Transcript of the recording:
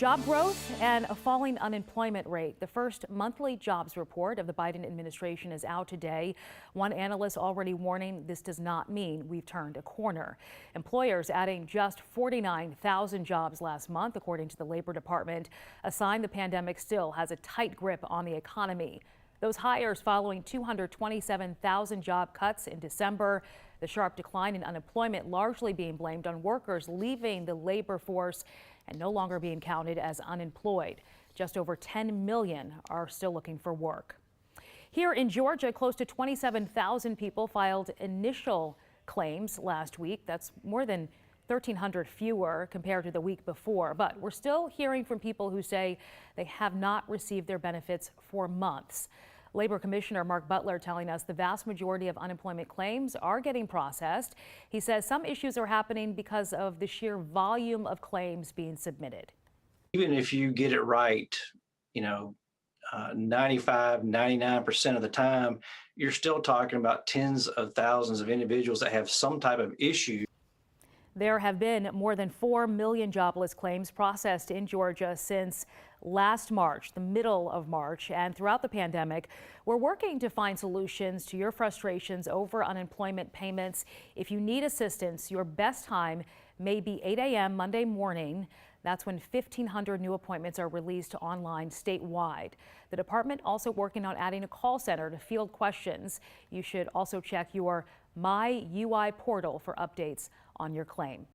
Job growth and a falling unemployment rate. The first monthly jobs report of the Biden administration is out today. One analyst already warning this does not mean we've turned a corner. Employers adding just 49,000 jobs last month, according to the Labor Department, a sign the pandemic still has a tight grip on the economy. Those hires following 227,000 job cuts in December. The sharp decline in unemployment largely being blamed on workers leaving the labor force and no longer being counted as unemployed. Just over 10 million are still looking for work. Here in Georgia, close to 27,000 people filed initial claims last week. That's more than 1,300 fewer compared to the week before. But we're still hearing from people who say they have not received their benefits for months. Labor Commissioner Mark Butler telling us the vast majority of unemployment claims are getting processed. He says some issues are happening because of the sheer volume of claims being submitted. Even if you get it right, 95, 99% of the time, you're still talking about tens of thousands of individuals that have some type of issue. There have been more than 4 million jobless claims processed in Georgia since last March, the middle of March, and throughout the pandemic. We're working to find solutions to your frustrations over unemployment payments. If you need assistance, your best time may be 8 a.m. Monday morning. That's when 1,500 new appointments are released online statewide. The department also working on adding a call center to field questions. You should also check your My UI portal for updates on your claim.